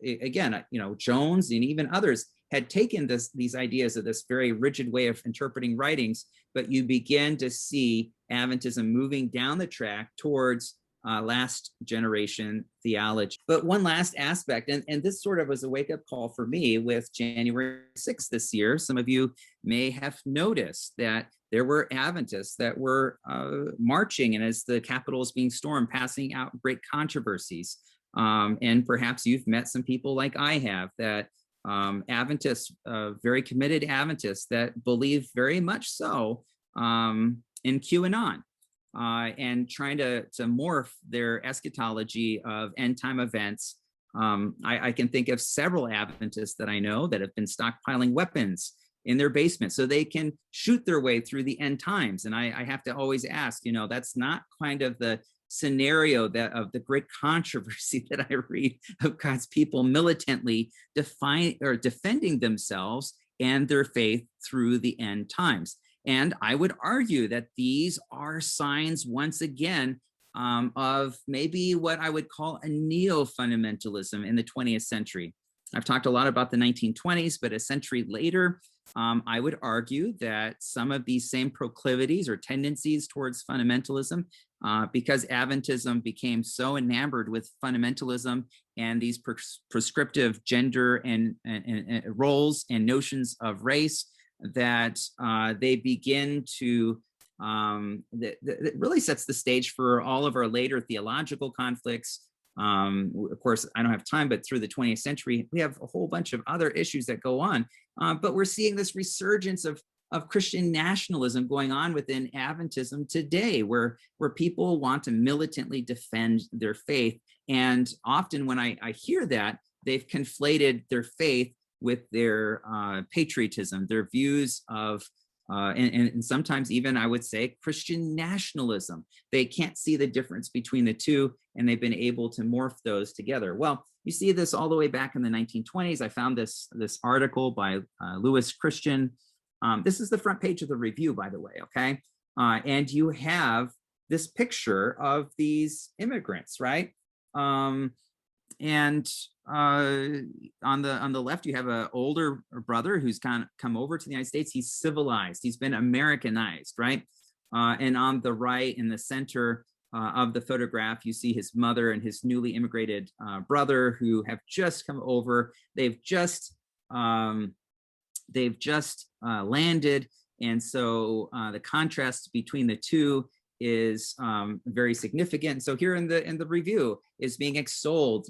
again, Jones and even others had taken these ideas of this very rigid way of interpreting writings, but you begin to see Adventism moving down the track towards last generation theology. But one last aspect, and this sort of was a wake-up call for me with January 6th this year. Some of you may have noticed that there were Adventists that were marching, and as the Capitol was being stormed, passing out great controversies. And perhaps you've met some people like I have, that Adventists, very committed Adventists that believe very much so in QAnon. And trying to morph their eschatology of end time events. I can think of several Adventists that I know that have been stockpiling weapons in their basement so they can shoot their way through the end times. And I have to always ask, that's not kind of the scenario that of the great controversy that I read of God's people militantly defending themselves and their faith through the end times. And I would argue that these are signs, once again, of maybe what I would call a neo-fundamentalism in the 20th century. I've talked a lot about the 1920s, but a century later, I would argue that some of these same proclivities or tendencies towards fundamentalism, because Adventism became so enamored with fundamentalism and these prescriptive gender and roles and notions of race, that they begin to, that really sets the stage for all of our later theological conflicts. Of course, I don't have time, but through the 20th century, we have a whole bunch of other issues that go on. But we're seeing this resurgence of of Christian nationalism going on within Adventism today, where people want to militantly defend their faith. And often when I hear that, they've conflated their faith with their patriotism, their views of, and sometimes even I would say Christian nationalism. They can't see the difference between the two, and they've been able to morph those together. Well, you see this all the way back in the 1920s. I found this article by Lewis Christian. This is the front page of the review, by the way, okay? And you have this picture of these immigrants, right? And on the left, you have an older brother who's kind of come over to the United States. He's civilized. He's been Americanized, right? And on the right, in the center of the photograph, you see his mother and his newly immigrated brother who have just come over. They've just landed, and so the contrast between the two is very significant. So here in the review is being extolled,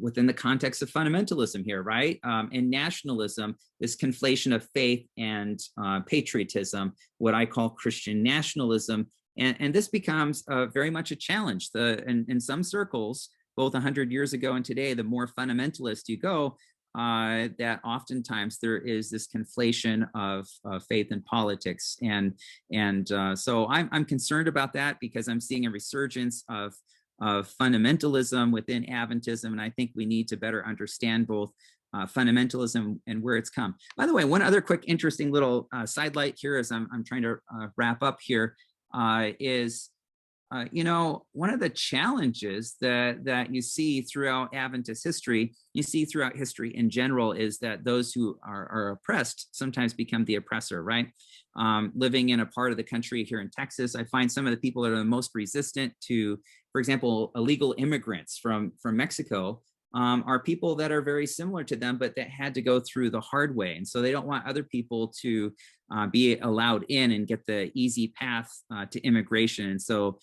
within the context of fundamentalism here, right? And nationalism, this conflation of faith and patriotism, what I call Christian nationalism. And this becomes very much a challenge. In some circles, both 100 years ago and today, the more fundamentalist you go, that oftentimes there is this conflation of faith and politics, and so I'm concerned about that, because I'm seeing a resurgence of fundamentalism within Adventism, and I think we need to better understand both fundamentalism and where it's come. By the way, one other quick interesting little sidelight here as I'm trying to wrap up here is one of the challenges that you see throughout Adventist history, you see throughout history in general, is that those who are oppressed sometimes become the oppressor, right? Living in a part of the country here in Texas, I find some of the people that are the most resistant to, for example, illegal immigrants from Mexico are people that are very similar to them, but that had to go through the hard way. And so they don't want other people to be allowed in and get the easy path to immigration. And so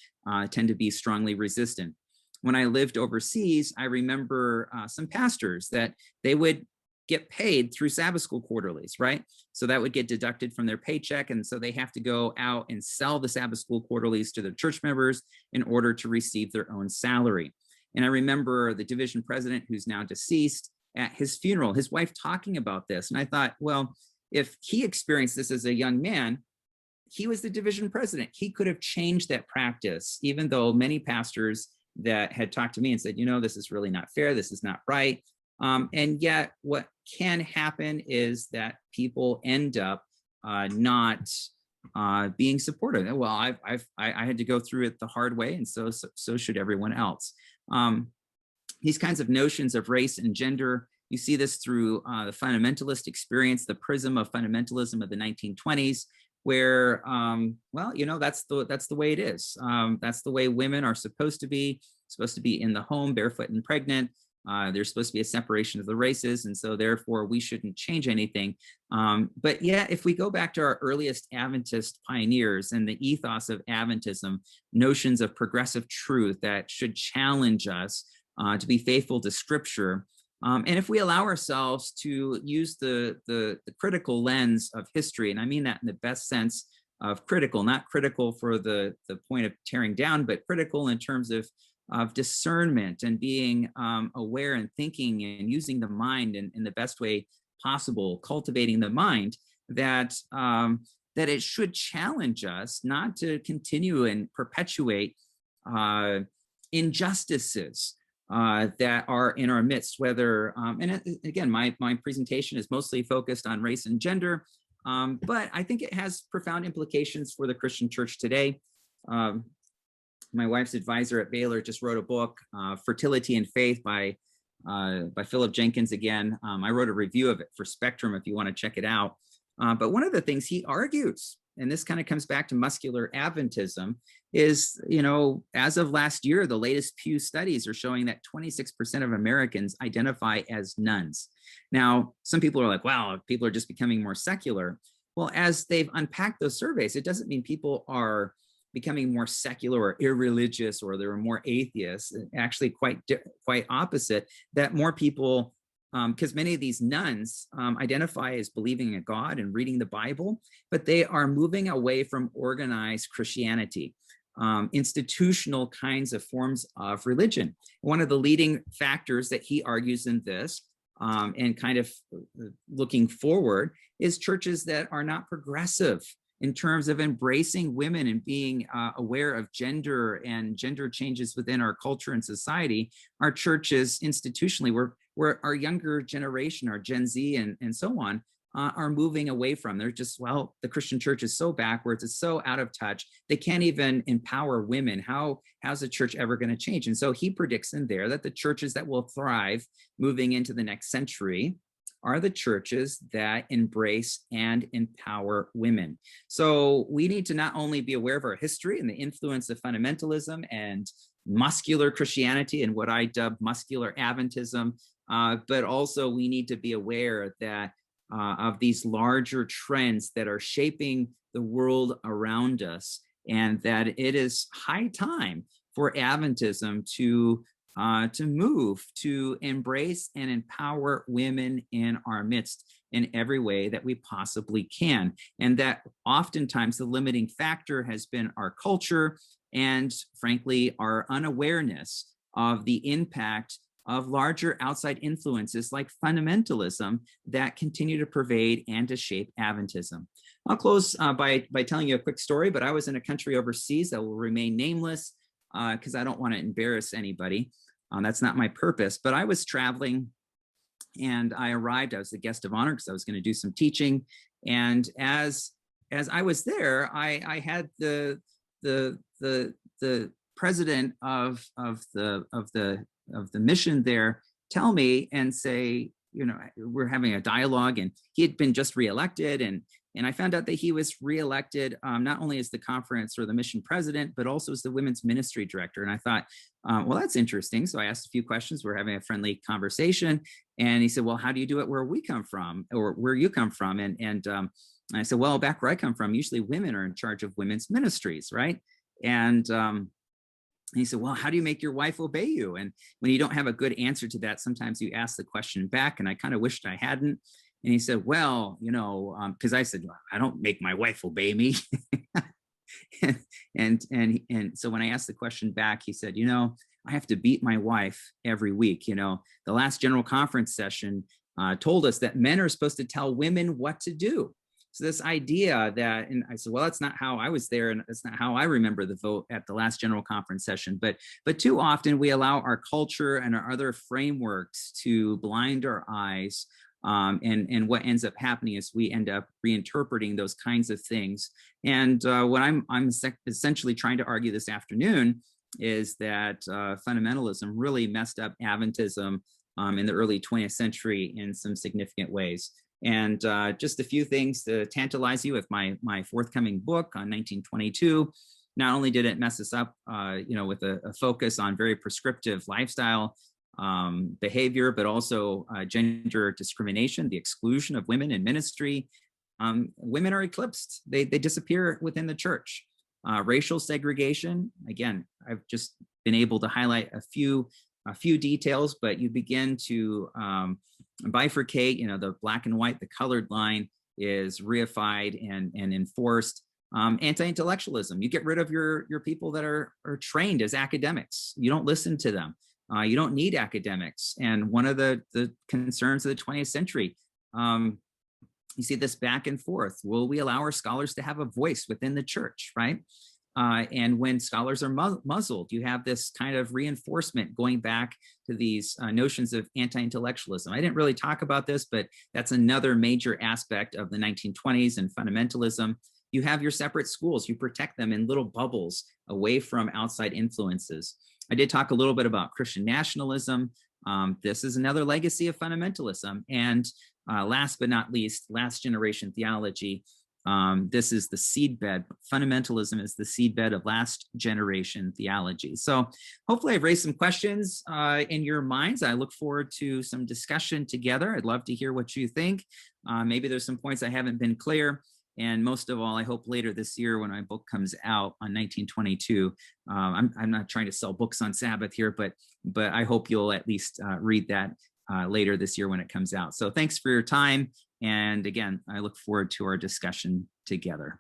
tend to be strongly resistant. When I lived overseas, I remember some pastors that they would get paid through Sabbath school quarterlies, right? So that would get deducted from their paycheck. And so they have to go out and sell the Sabbath school quarterlies to their church members in order to receive their own salary. And I remember the division president, who's now deceased, at his funeral, his wife talking about this. And I thought, well, if he experienced this as a young man, he was the division president. He could have changed that practice, even though many pastors that had talked to me and said, this is really not fair, this is not right. And yet what can happen is that people end up not being supportive. Well, I had to go through it the hard way, and so should everyone else. These kinds of notions of race and gender, you see this through the fundamentalist experience, the prism of fundamentalism of the 1920s, where, that's the way it is. That's the way women are supposed to be in the home, barefoot and pregnant. There's supposed to be a separation of the races, and so therefore we shouldn't change anything. But yeah, if we go back to our earliest Adventist pioneers and the ethos of Adventism, notions of progressive truth that should challenge us to be faithful to Scripture, and if we allow ourselves to use the critical lens of history, and I mean that in the best sense of critical, not critical for the point of tearing down, but critical in terms of discernment and being aware and thinking and using the mind in the best way possible, cultivating the mind, that it should challenge us not to continue and perpetuate injustices that are in our midst, whether, and again, my presentation is mostly focused on race and gender, but I think it has profound implications for the Christian church today. My wife's advisor at Baylor just wrote a book, Fertility and Faith by Philip Jenkins again. I wrote a review of it for Spectrum if you want to check it out. But one of the things he argues, and this kind of comes back to muscular Adventism, is, as of last year, the latest Pew studies are showing that 26% of Americans identify as nuns. Now, some people are like, wow, people are just becoming more secular. Well, as they've unpacked those surveys, it doesn't mean people are becoming more secular or irreligious or there are more atheists. Actually, quite opposite, that more people because many of these nuns identify as believing in God and reading the Bible, but they are moving away from organized Christianity, institutional kinds of forms of religion. One of the leading factors that he argues in this, and kind of looking forward, is churches that are not progressive in terms of embracing women and being aware of gender and gender changes within our culture and society. Our churches institutionally, where our younger generation, our Gen Z and so on, are moving away from. They're just, well, the Christian church is so backwards, it's so out of touch, they can't even empower women. How's the church ever going to change? And so he predicts in there that the churches that will thrive moving into the next century are the churches that embrace and empower women. So we need to not only be aware of our history and the influence of fundamentalism and muscular Christianity and what I dub muscular Adventism, but also we need to be aware that of these larger trends that are shaping the world around us, and that it is high time for Adventism to move, to embrace and empower women in our midst in every way that we possibly can. And that oftentimes the limiting factor has been our culture and, frankly, our unawareness of the impact of larger outside influences like fundamentalism that continue to pervade and to shape Adventism. I'll close by telling you a quick story, but I was in a country overseas that will remain nameless because I don't want to embarrass anybody. That's not my purpose, but I was traveling and I arrived. I was the guest of honor because I was going to do some teaching. And as I was there, I had the president of the mission there tell me and say, you know, we're having a dialogue, and he had been just reelected, and I found out that he was reelected not only as the conference or the mission president, but also as the women's ministry director. And I thought, well, that's interesting. So I asked a few questions. We're having a friendly conversation, and he said, well, how do you do it where we come from, or where you come from? And I said, well, back where I come from, usually women are in charge of women's ministries, right? And he said, well, how do you make your wife obey you? And when you don't have a good answer to that, sometimes you ask the question back, and I kind of wished I hadn't. And he said, well, you know, because I said, I don't make my wife obey me. and so when I asked the question back, he said, you know, I have to beat my wife every week. You know, the last general conference session told us that men are supposed to tell women what to do. So this idea that, and I said, well, that's not how I was there, and that's not how I remember the vote at the last general conference session. But too often we allow our culture and our other frameworks to blind our eyes. And what ends up happening is we end up reinterpreting those kinds of things. And what I'm essentially trying to argue this afternoon is that fundamentalism really messed up Adventism in the early 20th century in some significant ways. And just a few things to tantalize you with my forthcoming book on 1922. Not only did it mess us up, you know, with a focus on very prescriptive lifestyle behavior, but also gender discrimination, the exclusion of women in ministry. Women are eclipsed. They disappear within the church. Racial segregation. Again, I've just been able to highlight a few details, but you begin to bifurcate. You know, the black and white, the colored line is reified and enforced. Anti-intellectualism. You get rid of your people that are trained as academics. You don't listen to them. You don't need academics. And one of the concerns of the 20th century, you see this back and forth. Will we allow our scholars to have a voice within the church, right? And when scholars are muzzled, you have this kind of reinforcement going back to these notions of anti-intellectualism. I didn't really talk about this, but that's another major aspect of the 1920s and fundamentalism. You have your separate schools. You protect them in little bubbles away from outside influences. I did talk a little bit about Christian nationalism. This is another legacy of fundamentalism. And last but not least, last generation theology. This is the seedbed. Fundamentalism is the seedbed of last generation theology. So hopefully I've raised some questions in your minds. I look forward to some discussion together. I'd love to hear what you think. Maybe there's some points I haven't been clear. And most of all, I hope later this year when my book comes out on 1922, I'm not trying to sell books on Sabbath here, but I hope you'll at least read that. later this year when it comes out. So thanks for your time. And again, I look forward to our discussion together.